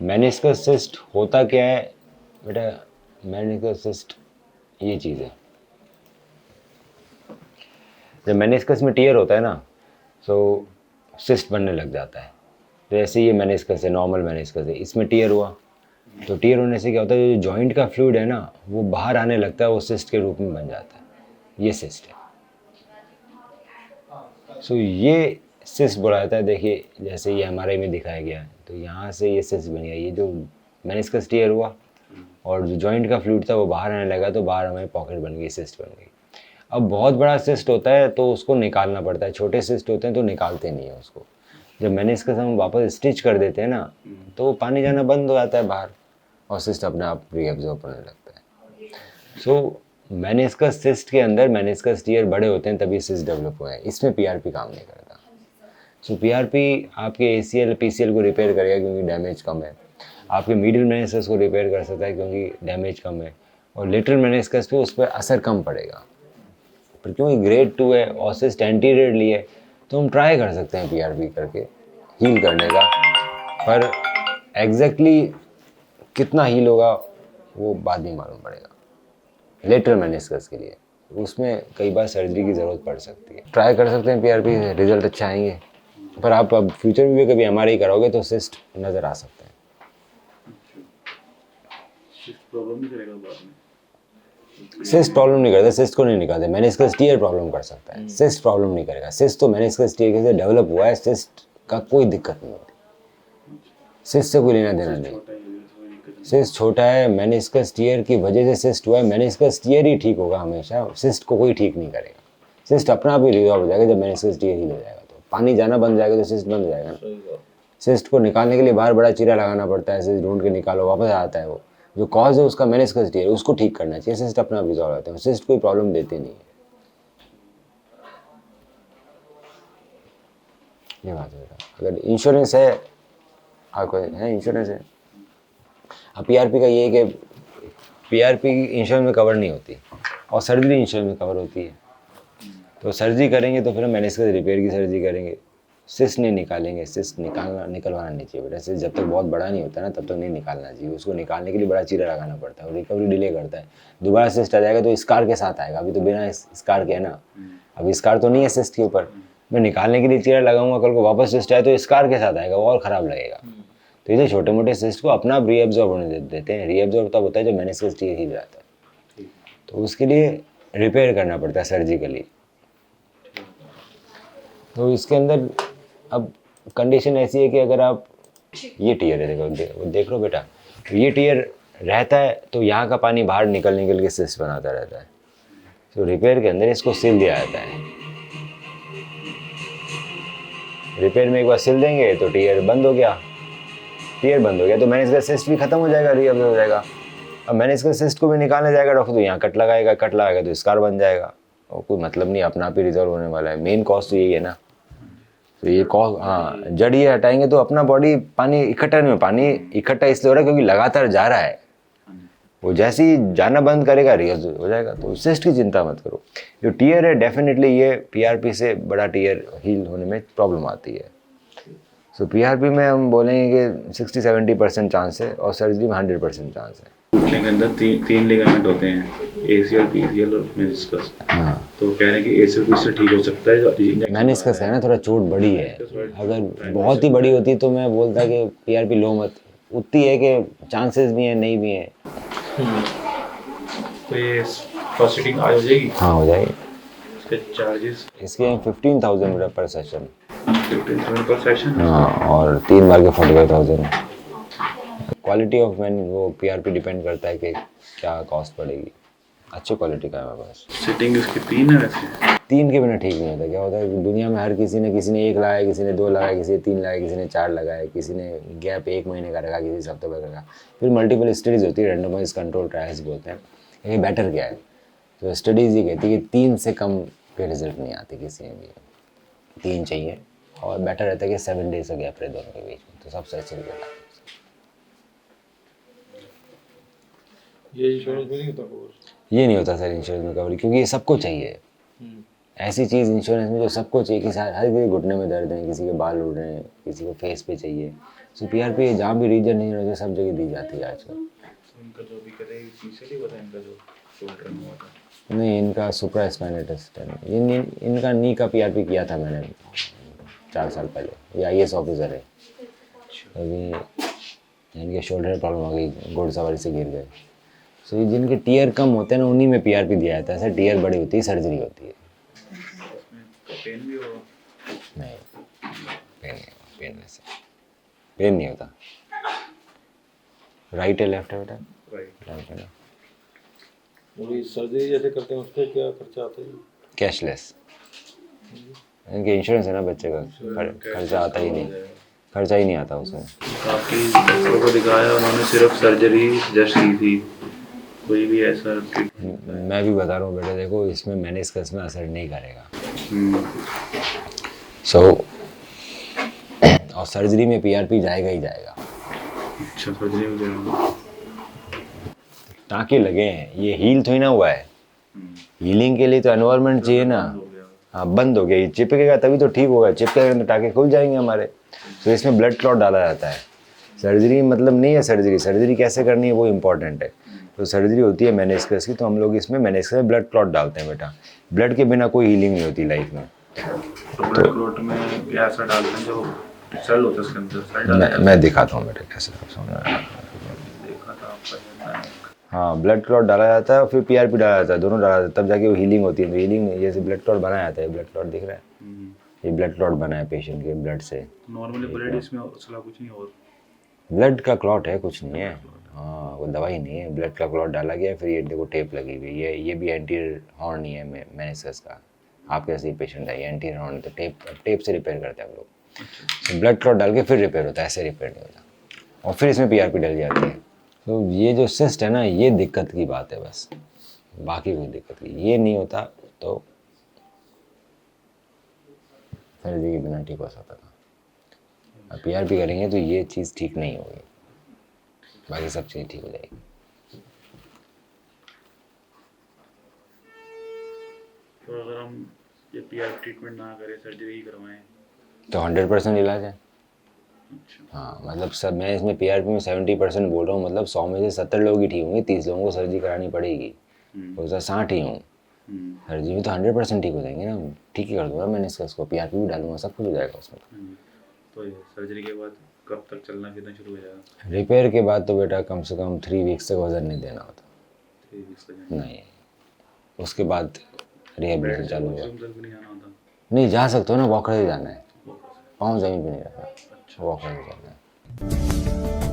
Meniscus cyst होता क्या है बेटा? मेनिस्कस सिस्ट ये चीज़ है, जब मेनिस्कस में टीयर होता है ना तो सिस्ट बनने लग जाता है। तो ऐसे ये मेनिस्कस है, नॉर्मल मेनिस्कस है, इसमें टीयर हुआ तो टीयर होने से क्या होता है, जो जॉइंट का फ्लूइड है ना वो बाहर आने लगता है, वो सिस्ट के रूप में बन जाता है, ये सिस्ट है। सो ये सिस्ट बोला जाता है। देखिए जैसे ये एमआरआई में दिखाया गया है, तो यहाँ से ये सिस्ट बन गया, ये जो मेनिस्कस टीयर हुआ और जो जॉइंट का फ्लूइड था वो बाहर आने लगा, तो बाहर हमें पॉकेट बन गई, सिस्ट बन गई। अब बहुत बड़ा सिस्ट होता है तो उसको निकालना पड़ता है, छोटे सिस्ट होते हैं तो निकालते नहीं है उसको। जब मेनिस्कस हम वापस स्टिच कर देते हैं ना तो पानी जाना बंद हो जाता है बाहर और सिस्ट अपने आप रीअब्जॉर्ब करने लगता है। सो मेनिस्कस सिस्ट के अंदर मेनिस्कस टीयर बड़े होते हैं तभी सिस्ट डेवलप हुए हैं, इसमें पीआरपी काम नहीं करता। सो पीआरपी आपके एसीएल पीसीएल को रिपेयर करेगा क्योंकि डैमेज कम है, आपके मिडिल मेनिस्कस को रिपेयर कर सकता है क्योंकि डैमेज कम है, और लिटिल मेनिस्कस पे उस पर असर कम पड़ेगा। पर क्योंकि ग्रेड 2 है और सिस्ट एंटीरियरली है तो हम ट्राई कर सकते हैं पीआरपी करके हील करने का, पर एग्जैक्टली कितना हील होगा वो बाद में मालूम पड़ेगा। लेटरल मेनिस्कस के लिए उसमें कई बार सर्जरी की ज़रूरत पड़ सकती है। ट्राई कर सकते हैं पीआरपी, रिजल्ट अच्छे आएंगे, पर आप अब फ्यूचर में भी कभी एमआरआई कराओगे तो सिस्ट नज़र आ सकते हैं। प्रॉब्लम नहीं करेगा बाद में? सिस्ट प्रॉब्लम नहीं करता, सिस्ट को नहीं निकालते, मेनिस्कस टीयर प्रॉब्लम कर सकता है, सिस्ट प्रॉब्लम नहीं करेगा। सिस्ट तो मेनिस्कस टीयर से डेवलप हुआ है, सिस्ट का कोई दिक्कत नहीं होती, सिस्ट से कोई लेना देना नहीं। सिस्ट छोटा है, मेनिस्कस टीयर की वजह से सिस्ट हुआ है, मेनिस्कस टीयर ही ठीक होगा हमेशा, सिस्ट को कोई ठीक नहीं करेगा। सिस्ट अपना आप ही रिजॉल्व हो जाएगा जब मेनिस्कस टीयर ही हो जाएगा, तो पानी जाना बंद जाएगा तो सिस्ट बंद हो जाएगा ना। सिस्ट को निकालने के लिए बाहर बड़ा चीरा लगाना पड़ता है, सिस्ट ढूंढ के निकालो वापस आता है, वो जो कॉज है उसका मेनिस्कस टीयर, उसको ठीक करना चाहिए, सिस्ट अपना आप रिजॉल्व होते हैं, सिस्ट कोई प्रॉब्लम देते नहीं है। ये बात है बेटा। अगर इंश्योरेंस है, आपको है इंश्योरेंस है। अब पीआरपी का ये है कि पीआरपी इंश्योरेंस में कवर नहीं होती और सर्जरी इंश्योरेंस में कवर होती है, तो सर्जरी करेंगे तो फिर हम मेनिस्कस रिपेयर की सर्जरी करेंगे, सिस्ट नहीं निकालेंगे। सिस्ट निकलवाना नहीं चाहिए बेटा, सिस्ट जब तक बहुत बड़ा नहीं होता ना तब तक नहीं निकालना चाहिए, उसको निकालने के लिए बड़ा चीरा लगाना पड़ता है और रिकवरी डिले करता है। दोबारा सिस्ट आ जाएगा तो स्कार के साथ आएगा, अभी तो बिना स्कार के है ना, अभी स्कार तो नहीं है सिस्ट के ऊपर, मैं निकालने के लिए चीरा लगाऊंगा, कल को वापस सिस्ट आए तो स्कार के साथ आएगा, वो और ख़राब लगेगा। तो इसे छोटे मोटे सिस्ट को अपना आप रीअब्जॉर्ब होने देते हैं। रीअब्जॉर्ब तब होता है जब मेनिस्कस टीयर हिल जाता है, तो उसके लिए रिपेयर करना पड़ता है सर्जिकली। तो इसके अंदर अब कंडीशन ऐसी है कि अगर आप, ये टीयर है देखो, देख लो बेटा, तो ये टीयर रहता है तो यहाँ का पानी बाहर निकल के सिस्ट बनाता रहता है, तो रिपेयर के अंदर इसको सिल दिया जाता है। रिपेयर में एक बार सिल देंगे तो टीयर बंद हो गया, टीयर बंद हो गया तो मेनिस्कस सिस्ट भी खत्म हो जाएगा, रीअब्जॉर्ब हो जाएगा। अब मेनिस्कस सिस्ट को भी निकालने जाएगा डॉक्टर तो यहाँ कट लगाएगा, कट लगाएगा तो स्कार बन जाएगा, और कोई मतलब नहीं, अपना आप ही रिजॉल्व होने वाला है। मेन कॉज तो यही है ना, तो ये कॉज, हाँ जड़ ये हटाएंगे तो अपना बॉडी पानी इकट्ठा नहीं, पानी इकट्ठा इसलिए हो रहा है क्योंकि लगातार जा रहा है, वो जैसे ही जाना बंद करेगा रिजॉल्व हो जाएगा। तो सिस्ट की चिंता मत करो। जो टीयर है डेफिनेटली ये पीआरपी से बड़ा टीयर हील होने में प्रॉब्लम आती है। सो पीआरपी में हम बोलेंगे कि 60-70% चांस है और सर्जरी में 100% चांस है। घुटने के अंदर तीन लिगामेंट होते हैं, एसीएल, पीसीएल और मेनिस्कस। हाँ, तो कह रहे हैं कि एसीएल पीसीएल ठीक हो सकता है। मेनिस्कस है ना, थोड़ा चोट बड़ी है, अगर बहुत ही बड़ी होती तो मैं बोलता कि पीआरपी लो मत, उतनी है कि चांसेस भी हैं नहीं भी हैं। तो ये फर्स्ट सीटिंग आज हो जाएगी? हाँ हो जाएगी। इसके चार्जेस? इसके 15,000 पर सेशन। 15,000 पर सेशन? हाँ, और 3 बार के 45,000। क्वालिटी ऑफ मैन वो पीआरपी डिपेंड करता है कि क्या कॉस्ट पड़ेगी, अच्छी क्वालिटी का है मेरे पास। सीटिंग इसकी 3 है वैसे? 3 के बिना ठीक नहीं होता। क्या होता है कि दुनिया में हर किसी ने 1 लगाया, किसी ने 2 लगाया, किसी ने 3 लगाया, किसी ने 4 लगाया, किसी ने गैप 1 महीने का रखा, किसी हफ्ते भर रखा, फिर मल्टीपल स्टडीज़ होती है, रैंडमाइज कंट्रोल ट्रायल्स बोलते हैं। ये बेटर क्या है, तो स्टडीज़ ये कहती है कि 3 से कम के रिजल्ट नहीं आते किसी में भी, 3 चाहिए, और बेटर रहता है कि 7 डेज का गैप रहे दोनों के बीच में, तो सबसे अच्छी रिजल्ट आता है। ये इंश्योरेंस में नहीं होता कवर? ये नहीं होता सर इंश्योरेंस में कवर, क्योंकि ये सबको चाहिए, ऐसी चीज़ इंश्योरेंस में जो सबको चाहिए कि हर किसी घुटने में दर्द है, किसी के बाल उड़ रहे हैं, किसी को फेस पे चाहिए, तो PRP जहाँ भी रीजन नहीं होता सब जगह दी जाती है आजकल। तो इनका जो भी करे पीछे नहीं पता इनका जो शोल्डर में हुआ था। नहीं, इनका सुप्रा स्पाइनल स्टेनोसिस, इनका नी का PRP किया था मैंने 4 साल पहले। ये IAS ऑफिसर है, अभी इनके शोल्डर प्रॉब्लम हो गई, घुड़सवारी से गिर गए। सो ये जिनके टीयर कम होते हैं ना उन्हीं में PRP दिया जाता है। ऐसे टीयर बड़ी होती है सर्जरी होती है। पेन भी होगा? नहीं, पेन नहीं होता। राइट है लेफ्ट है बेटा? राइट। राइट है ना। और ये सर्जरी जैसे करते हैं उसका क्या खर्चा आता है? कैशलेस, इनके इंश्योरेंस है ना बच्चे का, खर्चा आता ही नहीं, खर्चा ही नहीं आता उसमें। काफ़ी डॉक्टरों को दिखाया, उन्होंने सिर्फ सर्जरी सजेस्ट की थी, कोई भी ऐसा ट्रीटमेंट। मैं भी बता रहा हूँ बेटा, देखो इसमें मेनिस्कस में असर नहीं करेगा। और सर्जरी में PRP जाएगा ही जाएगा। अच्छा, सर्जरी में जाएगा। टाँके लगे हैं, ये हील थोड़ी ना हुआ है। हीलिंग के लिए तो एनवायरनमेंट चाहिए ना। हाँ, बंद हो गया, ये चिपकेगा तभी तो ठीक होगा, चिपकेगा तो टाँके खुल जाएंगे हमारे। तो इसमें ब्लड क्लॉट डाला जाता है। सर्जरी मतलब नहीं है, सर्जरी कैसे करनी है वो इम्पॉर्टेंट है। तो सर्जरी होती है मेनिस्कस की, तो हम लोग इसमें मेनिस्कस में ब्लड क्लॉट डालते हैं बेटा। ब्लड के बिना कोई हीलिंग नहीं होती लाइफ में। तो ब्लड क्लॉट में क्या ऐसा डालते हैं जो सेल होता है उसके अंदर, सेल डालते हैं? मैं दिखाता हूँ बेटा कैसे देखा था आपका। हाँ, ब्लड क्लॉट डाला जाता है और फिर PRP डाला जाता है, दोनों डाला जाता है, तब जाके वो हीलिंग होती है। तो हीलिंग जैसे ब्लड क्लॉट बनाया जाता है, ब्लड क्लॉट दिख रहा है, ये ब्लड क्लॉट बना है पेशेंट के ब्लड से। नॉर्मली ब्लड इसमें उसका कुछ नहीं और ब्लड का क्लॉट है, कुछ नहीं है। हाँ, वो दवाई नहीं है, ब्लड का क्लॉट डाला गया है। फिर ये देखो टेप लगी हुई है, ये भी एंटीरियर हॉर्न नहीं है मेनिस्कस का। आपके जैसे पेशेंट है, ये एंटीरियर हॉर्न, तो टेप से रिपेयर करते हैं हम लोग। तो ब्लड क्लॉट डाल के फिर रिपेयर होता है, ऐसे रिपेयर नहीं होता। और फिर इसमें PRP डल जाती है। तो ये जो सिस्ट है ना, ये दिक्कत की बात है बस, बाकी कोई दिक्कत नहीं। ये नहीं होता तो सर्जरी के बिना ठीक हो सकता था। अब PRP करेंगे तो ये चीज़ ठीक नहीं होगी, बाकी सब चीज़ ठीक हो जाएगी। तो अगर हम ये PRP ट्रीटमेंट ना करें, सर्जरी ही करवाएं तो 100% इलाज है। अच्छा। हाँ, मतलब सब मैं इसमें PRP में 70% बोल रहा हूँ, मतलब 100 में से 70 लोग ही ठीक होंगे, 30 लोगों को सर्जरी करानी पड़ेगी। हो सकता 60 ही हूँ, सर्जरी में तो 100% ठीक हो जाएंगे ना। ठीक ही कर दूँगा मैंने इसको PRP भी डालूंगा, सब कुछ हो जाएगा उसमें। तो ये सर्जरी के बाद कब तक चलना फिरना शुरू हो जाएगा? रिपेयर के बाद तो बेटा कम से कम 3 वीक्स तक वजन नहीं देना होता। 3 वीक्स तक नहीं, उसके बाद रिहेबिलिटेशन चालू होगा। तक नहीं जाना होता? नहीं, जा सकते हो ना, वॉकर से जाना है, पाँव जमीन पे नहीं रखना, वॉकर से जाना है।